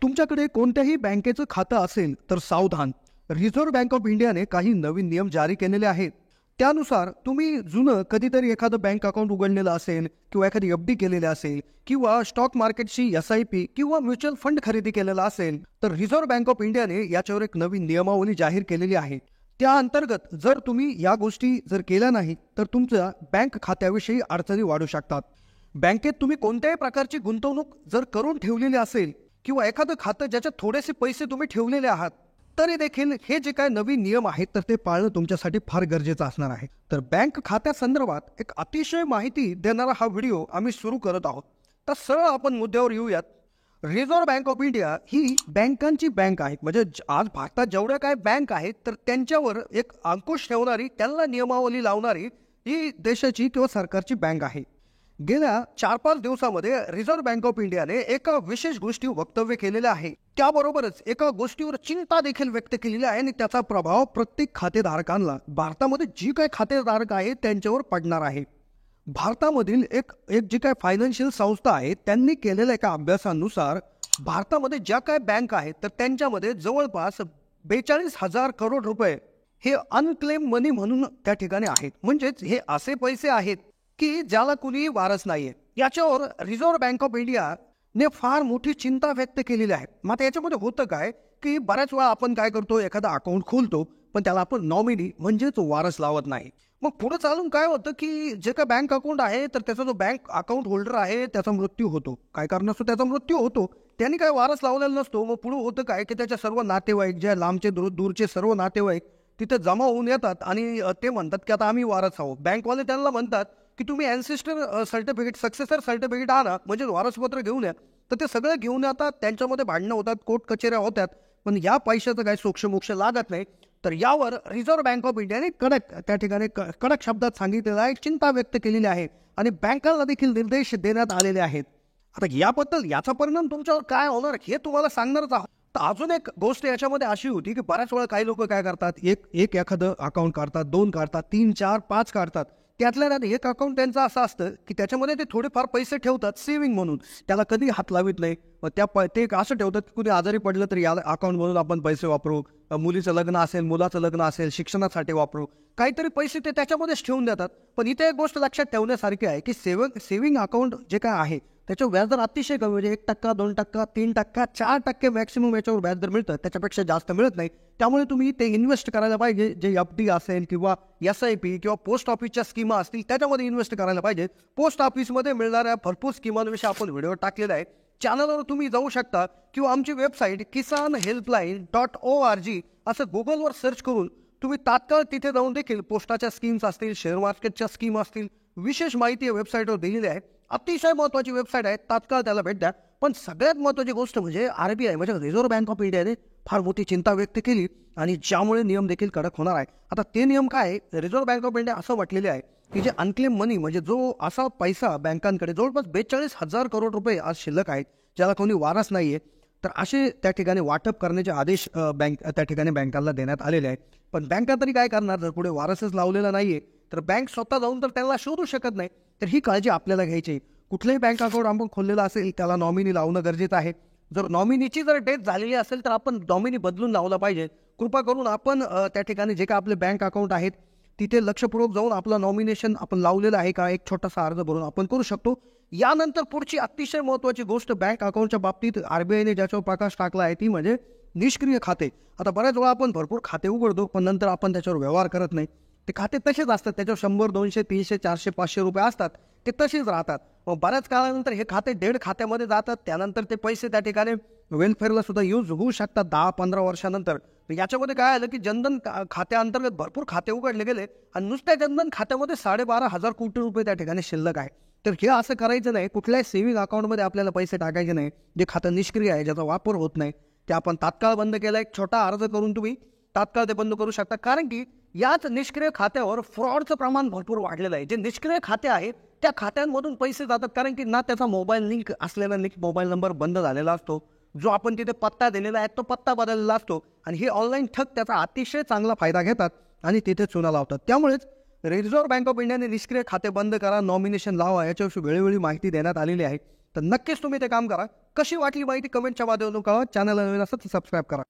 तुमच्याकडे कोणत्याही बँकेचं खातं असेल तर सावधान. रिझर्व्ह बँक ऑफ इंडियाने काही नवीन नियम जारी केलेले आहेत. त्यानुसार तुम्ही जुनं कधीतरी एखादं बँक अकाउंट उघडलेलं असेल किंवा एखादी एफ डी केलेली असेल किंवा स्टॉक मार्केटची SIP किंवा म्युच्युअल फंड खरेदी केलेला असेल तर रिझर्व्ह बँक ऑफ इंडियाने याच्यावर एक नवीन नियमावली जाहीर केलेली आहे. त्या अंतर्गत जर तुम्ही या गोष्टी केल्या नाही तर तुमच्या बँक खात्याविषयी अडचणी वाढू शकतात. बँकेत तुम्ही कोणत्याही प्रकारची गुंतवणूक जर करून ठेवलेली असेल किंवा एखादं खातं ज्याच्यात थोडेसे पैसे तुम्ही ठेवलेले आहात तरी देखील हे जे काय नवीन नियम आहेत तर ते पाळणं तुमच्यासाठी फार गरजेचं असणार आहे. तर बँक खात्यासंदर्भात एक अतिशय माहिती देणारा हा व्हिडिओ आम्ही सुरू करत आहोत. तर सरळ आपण मुद्द्यावर येऊयात. रिझर्व्ह बँक ऑफ इंडिया ही बँकांची बँक आहे. म्हणजे आज भारतात जेवढ्या काय बँक आहेत तर त्यांच्यावर एक अंकुश ठेवणारी, त्यांना नियमावली लावणारी ही देशाची किंवा सरकारची बँक आहे. गेल्या 4-5 दिवसामध्ये रिझर्व्ह बँक ऑफ इंडियाने एका विशेष गोष्टीवर वक्तव्य केलेले आहे. त्याबरोबरच एका गोष्टीवर चिंता देखील व्यक्त केलेली आहे आणि त्याचा प्रभाव प्रत्येक खातेधारकांना, भारतामध्ये जी काही खातेधारक आहेत त्यांच्यावर पडणार आहे. भारतामधील एक जी काय फायनान्शियल संस्था आहे त्यांनी केलेल्या एका अभ्यासानुसार भारतामध्ये ज्या काय बँक आहेत तर त्यांच्यामध्ये जवळपास 42,000 करोड रुपये हे अनक्लेम मनी म्हणून त्या ठिकाणी आहेत. म्हणजेच हे असे पैसे आहेत की ज्याला कुणी वारस नाहीये. याच्यावर रिझर्व्ह बँक ऑफ इंडियाने फार मोठी चिंता व्यक्त केलेली आहे. मात्र याच्यामध्ये होतं काय की बऱ्याच वेळा आपण काय करतो, एखादा अकाउंट खोलतो पण त्याला आपण नॉमिनी म्हणजेच वारस लावत नाही. मग पुढे चालून काय होतं की जे काय बँक अकाउंट आहे तर त्याचा जो बँक अकाउंट होल्डर आहे त्याचा मृत्यू होतो. काय कारण असतो त्याचा मृत्यू होतो, त्यांनी काय वारस लावलेला नसतो. मग पुढे होतं काय की त्याच्या सर्व नातेवाईक, ज्या लांबचे दूरचे सर्व नातेवाईक तिथे जमा होऊन येतात आणि ते म्हणतात की आता आम्ही वारस आहोत. बँकवाले त्यांना म्हणतात की तुम्ही ॲन्सेस्टर सर्टिफिकेट, सक्सेसर सर्टिफिकेट आणा, म्हणजे वारसपत्र घेऊन या. तर ते सगळं घेऊन येतात, त्यांच्यामध्ये भांडणं होतात, कोर्ट कचेऱ्या होतात, पण या पैशाचं काही सोक्षमोक्ष लागत नाही. तर यावर रिझर्व्ह बँक ऑफ इंडियाने त्या ठिकाणी कडक शब्दात सांगितलेलं आहे, चिंता व्यक्त केलेली आहे आणि बँकांना देखील निर्देश देण्यात आलेले आहेत. आता याबद्दल याचा परिणाम तुमच्यावर काय होणार हे तुम्हाला सांगणारच आहोत. तर अजून एक गोष्ट याच्यामध्ये अशी होती की बऱ्याच वेळा काही लोक काय करतात, एखादं अकाउंट काढतात, 2 काढतात, 3, 4, 5 काढतात. त्यातल्या एक अकाउंट त्यांचं असं असतं की त्याच्यामध्ये ते थोडेफार पैसे ठेवतात सेव्हिंग म्हणून, त्याला कधी हात लावित नाही. मग ते असं ठेवतात की कुणी आजारी पडलं तर या अकाउंट म्हणून आपण पैसे वापरू, मुलीचं लग्न असेल, मुलाचं लग्न असेल, शिक्षणासाठी वापरू, काहीतरी पैसे ते त्याच्यामध्येच ठेवून देतात. पण इथे एक गोष्ट लक्षात ठेवण्यासारखी आहे की सेव्हिंग अकाउंट जे काय आहे त्याच्यावर व्याजदर अतिशय कमी, म्हणजे 1%, 2%, 3%, 4% मॅक्सिमम याच्यावर व्याजदर मिळतं, त्याच्यापेक्षा जास्त मिळत नाही. त्यामुळे तुम्ही ते इन्व्हेस्ट करायला पाहिजे, जे FD असेल किंवा SIP किंवा पोस्ट ऑफिसच्या स्कीमा असतील त्याच्यामध्ये इन्व्हेस्ट करायला पाहिजे. पोस्ट ऑफिसमध्ये मिळणाऱ्या भरपूर स्कीमांविषयी आपण व्हिडिओ टाकलेला आहे, चॅनलवर तुम्ही जाऊ शकता किंवा आमची वेबसाईट kisanhelpline.org असं गुगलवर सर्च करून तुम्ही तात्काळ तिथे जाऊन देखील पोस्टाच्या स्कीम्स असतील, शेअर मार्केटच्या स्कीम असतील, विशेष माहिती या वेबसाईटवर दिलेली आहे. अतिशय महत्त्वाची वेबसाईट आहे, तात्काळ त्याला भेट द्या. पण सगळ्यात महत्त्वाची गोष्ट म्हणजे RBI म्हणजे रिझर्व्ह बँक ऑफ इंडियाने फार मोठी चिंता व्यक्त केली आणि ज्यामुळे नियम देखील कडक होणार आहे. आता ते नियम काय आहे, रिझर्व्ह बँक ऑफ इंडिया असं म्हटलेले आहे की जे अनक्लेम मनी म्हणजे जो असा पैसा बँकांकडे जवळपास 42,000 करोड रुपये आज शिल्लक आहेत ज्याला कोणी वारस नाहीये, तर असे त्या ठिकाणी वाटप करण्याचे आदेश त्या ठिकाणी बँकांना देण्यात आलेले आहेत. पण बँका तरी काय करणार, जर पुढे वारसच लावलेला नाहीये तर बँक स्वतः जाऊन तर त्यांना शोधू शकत नाही. तर ही काळजी आपल्याला घ्यायची. कुठलंही बँक अकाउंट आपण खोललेलं असेल त्याला नॉमिनी लावणं गरजेचं आहे. जर नॉमिनीची डेथ झालेली असेल तर आपण नॉमिनी बदलून लावला पाहिजे. कृपा करून आपण त्या ठिकाणी जे काय आपले बँक अकाउंट आहेत तिथे लक्षपूर्वक जाऊन आपलं नॉमिनेशन आपण लावलेलं आहे का एक छोटासा अर्ज भरून आपण करू शकतो. यानंतर पुढची अतिशय महत्त्वाची गोष्ट बँक अकाउंटच्या बाबतीत RBIने ज्याच्यावर प्रकाश टाकला आहे ती म्हणजे निष्क्रिय खाते. आता बऱ्याच वेळा आपण भरपूर खाते उघडतो पण नंतर आपण त्याच्यावर व्यवहार करत नाही. ते खाते तसेच असतात, त्याच्यावर 100, 200, 300, 400, 500 रुपये असतात, ते तसेच राहतात. मग बऱ्याच काळानंतर हे खाते डेड खात्यामध्ये जातात, त्यानंतर ते पैसे त्या ठिकाणी वेलफेअरला सुद्धा यूज होऊ शकतात 10-15 वर्षानंतर. याच्यामध्ये काय आलं की जनधन खात्याअंतर्गत भरपूर खाते उघडले गेले आणि नुसत्या जनधन खात्यामध्ये 12,500 कोटी रुपये त्या ठिकाणी शिल्लक आहे. तर हे असं करायचं नाही. कुठल्याही सेव्हिंग अकाउंटमध्ये आपल्याला पैसे टाकायचे नाही जे खातं निष्क्रिय आहे, ज्याचा वापर होत नाही. ते आपण तात्काळ बंद केला, एक छोटा अर्ज करून तुम्ही तात्काळ ते बंद करू शकता. कारण की याच निष्क्रिय खात्यावर फ्रॉडचं प्रमाण भरपूर वाढलेलं आहे. जे निष्क्रिय खाते आहेत त्या खात्यांमधून पैसे जातात, कारण की ना त्याचा मोबाईल लिंक असलेला मोबाईल नंबर बंद झालेला असतो, जो आपण तिथे पत्ता दिलेला आहे तो पत्ता बदललेला असतो आणि हे ऑनलाईन ठग त्याचा अतिशय चांगला फायदा घेतात आणि तिथे चुना लावतात. त्यामुळेच रिझर्व्ह बँक ऑफ इंडियाने निष्क्रिय खाते बंद करा, नॉमिनेशन लावा याच्याविषयी वेळोवेळी माहिती देण्यात आलेली आहे. तर नक्कीच तुम्ही ते काम करा. कशी वाटली माहिती कमेंटच्या माध्यमातून कळवा. चॅनलला नवीन असेल तर सबस्क्राईब करा.